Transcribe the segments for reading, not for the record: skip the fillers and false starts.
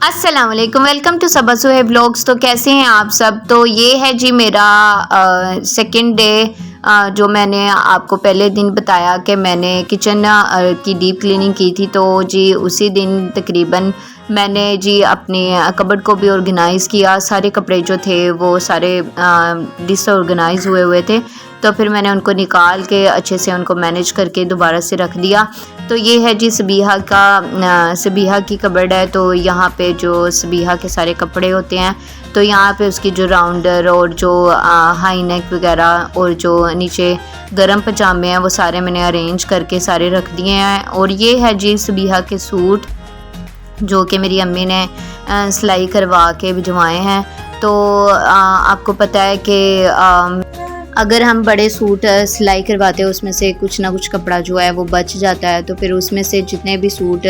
अस्सलाम वालेकुम, welcome to Saba Suhaib vlogs. तो कैसे हैं आप सब। तो ये है जी मेरा सेकंड डे, जो मैंने आपको पहले दिन बताया कि मैंने किचन की डीप क्लीनिंग की थी। तो जी उसी दिन तकरीबन मैंने जी अपने कबर्ड को भी ऑर्गेनाइज़ किया। सारे कपड़े जो थे वो सारे डिसऑर्गेनाइज हुए थे, तो फिर मैंने उनको निकाल के अच्छे से उनको मैनेज करके दोबारा से रख दिया। तो ये है जी सबीहा की कबर्ड है। तो यहाँ पे जो सबीहा के सारे कपड़े होते हैं, तो यहाँ पे उसकी जो राउंडर और जो हाई नेक वगैरह और जो नीचे गरम पजामे हैं वो सारे मैंने अरेंज करके सारे रख दिए हैं। और ये है जी सबीहा के सूट जो कि मेरी अम्मी ने सिलाई करवा के भिजवाए हैं। तो आपको पता है कि अगर हम बड़े सूट सिलाई करवाते हैं उसमें से कुछ ना कुछ कपड़ा जो है वो बच जाता है, तो फिर उसमें से जितने भी सूट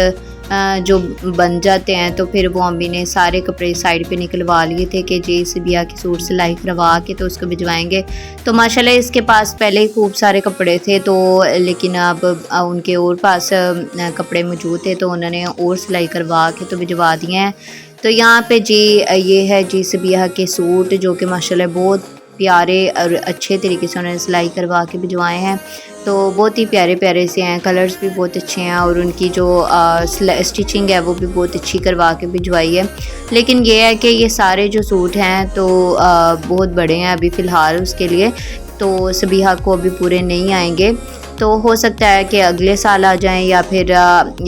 जो बन जाते हैं तो फिर वो अम्मी ने सारे कपड़े साइड पे निकलवा लिए थे कि जी सबीहा के सूट सिलाई करवा के तो उसको भिजवाएंगे। तो माशाल्लाह इसके पास पहले ही खूब सारे कपड़े थे, तो लेकिन अब उनके और पास कपड़े मौजूद थे तो उन्होंने और सिलाई करवा के तो भिजवा दिए हैं। तो यहाँ पे जी ये है जी सबीहा के सूट जो कि माशाल्लाह बहुत प्यारे और अच्छे तरीके से उन्होंने सिलाई करवा के भिजवाए हैं। तो बहुत ही प्यारे प्यारे से हैं, कलर्स भी बहुत अच्छे हैं और उनकी जो स्टिचिंग है वो भी बहुत अच्छी करवा के भिजवाई है। लेकिन ये है कि ये सारे जो सूट हैं तो बहुत बड़े हैं अभी फ़िलहाल उसके लिए, तो सबीहा को अभी पूरे नहीं आएंगे। तो हो सकता है कि अगले साल आ जाएं या फिर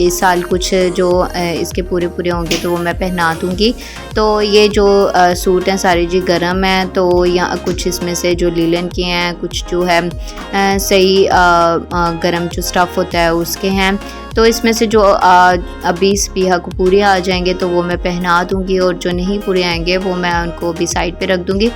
इस साल कुछ जो इसके पूरे पूरे होंगे तो वो मैं पहना दूँगी। तो ये जो सूट हैं सारे जी गरम हैं, तो यहाँ कुछ इसमें से जो लीलन के हैं, कुछ जो है सही गरम जो स्टफ़ होता है उसके हैं। तो इसमें से जो अभी सबीहा को पूरे आ जाएंगे तो वो मैं पहना दूँगी, और जो नहीं पूरे आएंगे वो मैं उनको भी साइड पे रख दूँगी।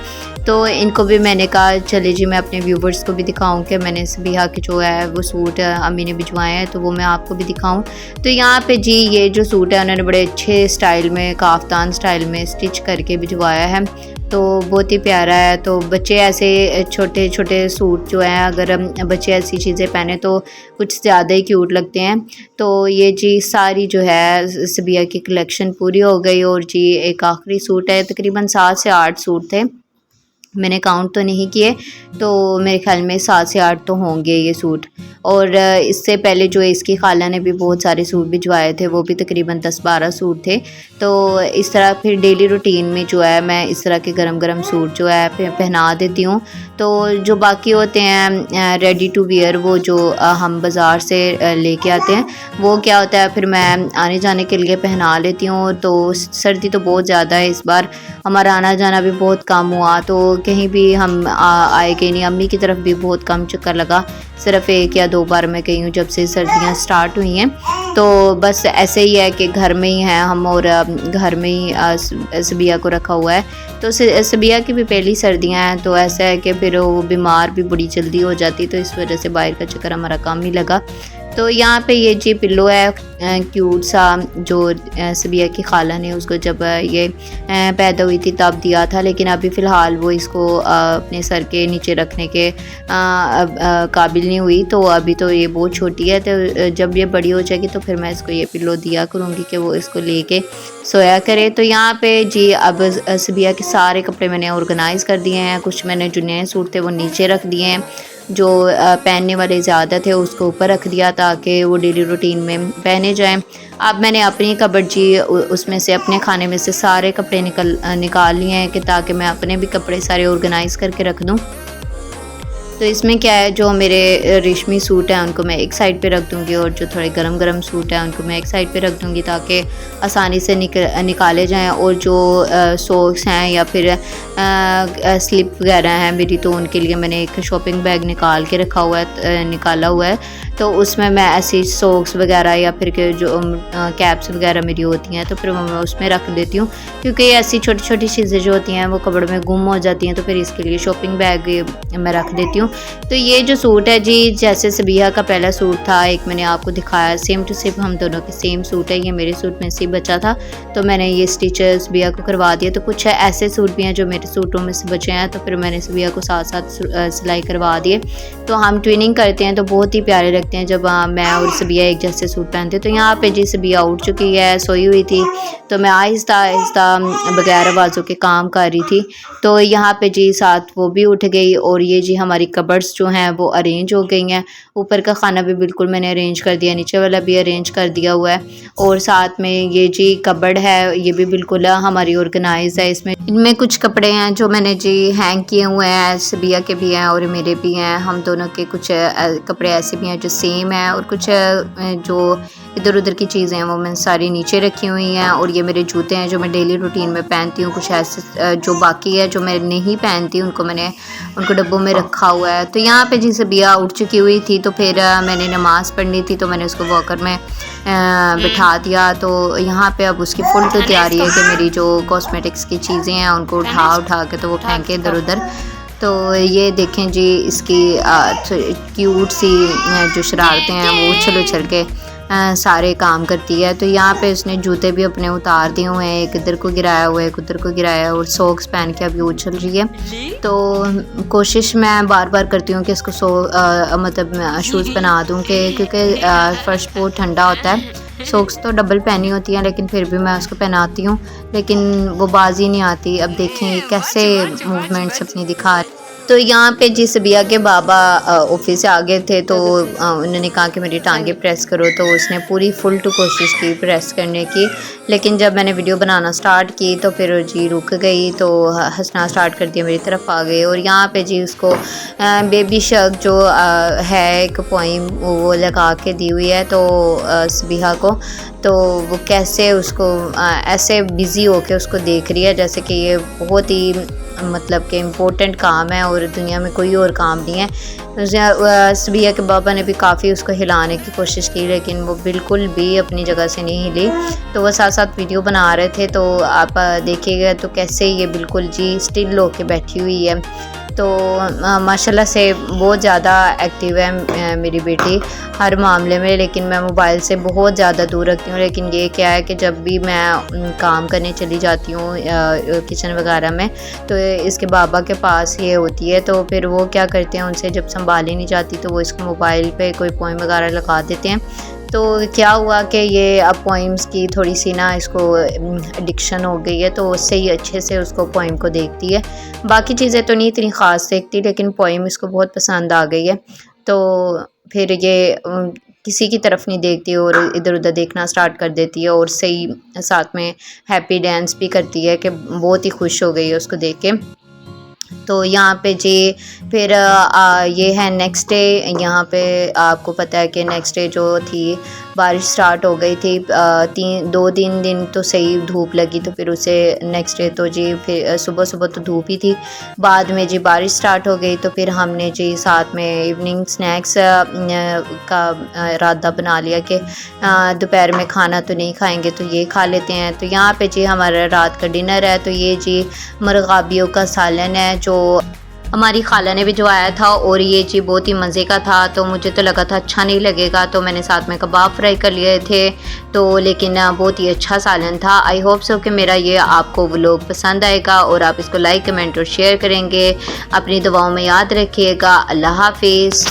तो इनको भी मैंने कहा चले जी मैं अपने व्यूवर्स को भी दिखाऊं कि मैंने सबीहा के जो है वो सूट अम्मी ने भिजवाए हैं, तो वो मैं आपको भी दिखाऊं। तो यहाँ पे जी ये जो सूट है उन्होंने बड़े अच्छे स्टाइल में काफ्तान स्टाइल में स्टिच करके भिजवाया है, तो बहुत ही प्यारा है। तो बच्चे ऐसे छोटे छोटे सूट जो हैं अगर बच्चे ऐसी चीज़ें पहने तो कुछ ज़्यादा ही क्यूट लगते हैं। तो ये जी सारी जो है सबीहा की कलेक्शन पूरी हो गई, और जी एक आखिरी सूट है, तकरीबन 7 से 8 सूट थे, मैंने काउंट तो नहीं किए, तो मेरे ख्याल में 7 से 8 तो होंगे ये सूट। और इससे पहले जो इसकी खाला ने भी बहुत सारे सूट भिजवाए थे, वो भी तकरीबन 10-12 सूट थे। तो इस तरह फिर डेली रूटीन में जो है मैं इस तरह के गरम गरम सूट जो है पहना देती हूँ। तो जो बाकी होते हैं रेडी टू वियर, वो जो हम बाज़ार से लेके आते हैं, वो क्या होता है फिर मैं आने जाने के लिए पहना लेती हूँ। तो सर्दी तो बहुत ज़्यादा है इस बार, हमारा आना जाना भी बहुत कम हुआ, तो कहीं भी हम आए गए नहीं। अम्मी की तरफ भी बहुत कम चक्कर लगा, सिर्फ 1 या 2 बार मैं गई हूँ जब से सर्दियाँ स्टार्ट हुई हैं। तो बस ऐसे ही है कि घर में ही हैं हम, और घर में ही सबीहा को रखा हुआ है। तो सबीहा की भी पहली सर्दियाँ हैं, तो ऐसा है कि फिर वो बीमार भी बड़ी जल्दी हो जाती, तो इस वजह से बाहर का चक्कर हमारा कम ही लगा। तो यहाँ पे ये जी पिल्लो है क्यूट सा, जो सबीहा की खाला ने उसको जब ये पैदा हुई थी तब दिया था, लेकिन अभी फ़िलहाल वो इसको अपने सर के नीचे रखने के काबिल नहीं हुई। तो अभी तो ये बहुत छोटी है, तो जब ये बड़ी हो जाएगी तो फिर मैं इसको ये पिल्लो दिया करूँगी कि वो इसको लेके सोया करे। तो यहाँ पे जी अब सबीहा के सारे कपड़े मैंने ऑर्गेनाइज़ कर दिए हैं, कुछ मैंने जो नए सूट थे वो नीचे रख दिए हैं, जो पहनने वाले ज़्यादा थे उसको ऊपर रख दिया ताकि वो डेली रूटीन में पहने जाएं। अब मैंने अपनी कबर्ड जी उसमें से अपने खाने में से सारे कपड़े निकाल लिए हैं कि ताकि मैं अपने भी कपड़े सारे ऑर्गेनाइज़ करके रख दूं। तो इसमें क्या है, जो मेरे रेशमी सूट हैं उनको मैं एक साइड पे रख दूंगी, और जो थोड़े गरम गरम सूट हैं उनको मैं एक साइड पे रख दूंगी ताकि आसानी से निकाले जाएं। और जो सॉक्स हैं या फिर स्लिप वगैरह हैं मेरी, तो उनके लिए मैंने एक शॉपिंग बैग निकाला हुआ है। तो उसमें मैं ऐसी सॉक्स वगैरह या फिर के जो कैप्स वगैरह मेरी होती हैं तो फिर मैं उसमें रख देती हूँ, क्योंकि ऐसी छोटी छोटी चीज़ें जो होती हैं वो कपड़े में गुम हो जाती हैं, तो फिर इसके लिए शॉपिंग बैग मैं रख देती हूँ। तो ये जो सूट है जी, जैसे सबीहा का पहला सूट था एक मैंने आपको दिखाया, सेम टू सेम हम दोनों के सेम सूट है, ये मेरे सूट में से बचा था तो मैंने ये स्टिचेस सबीहा को करवा दिया। तो कुछ ऐसे सूट भी हैं जो मेरे सूटों में से बचे हैं, तो फिर मैंने सबीहा को साथ साथ सिलाई करवा दिए। तो हम ट्विनिंग करते हैं तो बहुत ही प्यारे लगते देखते हैं जब मैं और सबिया एक जैसे सूट पहनते। तो यहाँ पे जी सबिया उठ चुकी है, सोई हुई थी, तो मैं आहिस्ता आहिस्ता बगैर आवाज़ों के काम कर रही थी। तो यहाँ पे जी साथ वो भी उठ गई और ये जी हमारी कबर्ड्स जो हैं वो अरेंज हो गई हैं। ऊपर का खाना भी बिल्कुल मैंने अरेंज कर दिया, नीचे वाला भी अरेंज कर दिया हुआ है और साथ में ये जी कबर्ड है, ये भी बिल्कुल हमारी ऑर्गेनाइज है। इनमें कुछ कपड़े हैं जो मैंने जी हैंग किए हुए हैं, सबिया के भी हैं और मेरे भी हैं। हम दोनों के कुछ कपड़े ऐसे भी हैं जो सेम है और कुछ जो इधर उधर की चीज़ें हैं वो मैंने सारी नीचे रखी हुई हैं। और ये मेरे जूते हैं जो मैं डेली रूटीन में पहनती हूँ। कुछ ऐसे जो बाकी है जो मैं नहीं पहनती उनको डब्बों में रखा हुआ है। तो यहाँ पे जी सबिया उठ चुकी हुई थी, तो फिर मैंने नमाज़ पढ़नी थी तो मैंने उसको वॉकर में बिठा दिया। तो यहाँ पे अब उसकी फुल तो तैयारी है कि मेरी जो कॉस्मेटिक्स की चीज़ें हैं उनको उठा के तो वो फेंके इधर उधर। तो ये देखें जी इसकी क्यूट सी जो शरारतें हैं वो उछल उछल के सारे काम करती है। तो यहाँ पे उसने जूते भी अपने उतार दिए हुए हैं, एक इधर को गिराया हुआ है, एक उधर को गिराया है और सॉक्स पहन के अभी उछल रही है। तो कोशिश मैं बार बार करती हूँ कि इसको मतलब शूज़ पहना दूँ क्योंकि फर्श बहुत ठंडा होता है। सॉक्स तो डबल पहनी होती हैं लेकिन फिर भी मैं उसको पहनाती हूँ, लेकिन वो बाजी नहीं आती। अब देखें कैसे मूवमेंट्स अपनी दिखा रही। तो यहाँ पे जी सबिया के बाबा ऑफिस से आ गए थे, तो उन्होंने कहा कि मेरी टांगे प्रेस करो, तो उसने पूरी फुल टू कोशिश की प्रेस करने की। लेकिन जब मैंने वीडियो बनाना स्टार्ट की तो फिर जी रुक गई, तो हंसना स्टार्ट कर दिया, मेरी तरफ आ गई। और यहाँ पे जी उसको बेबी शक जो है एक पोइम वो लगा के दी हुई है तो सबिया को, तो वो कैसे उसको ऐसे बिज़ी होके उसको देख रही है जैसे कि ये बहुत ही मतलब कि इम्पोर्टेंट काम है और दुनिया में कोई और काम नहीं है। सबिया के बाबा ने भी काफ़ी उसको हिलाने की कोशिश की लेकिन वो बिल्कुल भी अपनी जगह से नहीं हिली। तो वो साथ साथ वीडियो बना रहे थे, तो आप देखिएगा तो कैसे ये बिल्कुल जी स्टिल होके बैठी हुई है। तो माशाल्लाह से बहुत ज़्यादा एक्टिव है मेरी बेटी हर मामले में, लेकिन मैं मोबाइल से बहुत ज़्यादा दूर रखती हूँ। लेकिन ये क्या है कि जब भी मैं काम करने चली जाती हूँ किचन वगैरह में, तो इसके बाबा के पास ये होती है, तो फिर वो क्या करते हैं उनसे जब संभाली नहीं जाती तो वो इसको मोबाइल पे कोई पोइम वगैरह लगा देते हैं। तो क्या हुआ कि ये अब पोइम्स की थोड़ी सी ना इसको एडिक्शन हो गई है, तो उससे ही अच्छे से उसको पोइम को देखती है। बाकी चीज़ें तो नहीं इतनी ख़ास देखती लेकिन पोइम इसको बहुत पसंद आ गई है। तो फिर ये किसी की तरफ नहीं देखती और इधर उधर देखना स्टार्ट कर देती है और सही साथ में हैप्पी डांस भी करती है कि बहुत ही खुश हो गई है उसको देख के। तो यहाँ पे जी फिर ये है नेक्स्ट डे। यहाँ पे आपको पता है कि नेक्स्ट डे जो थी बारिश स्टार्ट हो गई थी। 2-3 दिन तो सही धूप लगी, तो फिर उसे नेक्स्ट डे तो जी फिर सुबह सुबह तो धूप ही थी, बाद में जी बारिश स्टार्ट हो गई। तो फिर हमने जी साथ में इवनिंग स्नैक्स का इरादा बना लिया कि दोपहर में खाना तो नहीं खाएंगे तो ये खा लेते हैं। तो यहाँ पे जी हमारा रात का डिनर है, तो ये जी मरगाबियों का सालन है जो हमारी खाला ने भी जो आया था, और ये जी बहुत ही मज़े का था। तो मुझे तो लगा था अच्छा नहीं लगेगा, तो मैंने साथ में कबाब फ्राई कर लिए थे, तो लेकिन बहुत ही अच्छा सालन था। आई होप सो कि मेरा ये आपको व्लॉग पसंद आएगा और आप इसको लाइक कमेंट और शेयर करेंगे। अपनी दुआओं में याद रखिएगा। अल्लाह हाफिज़।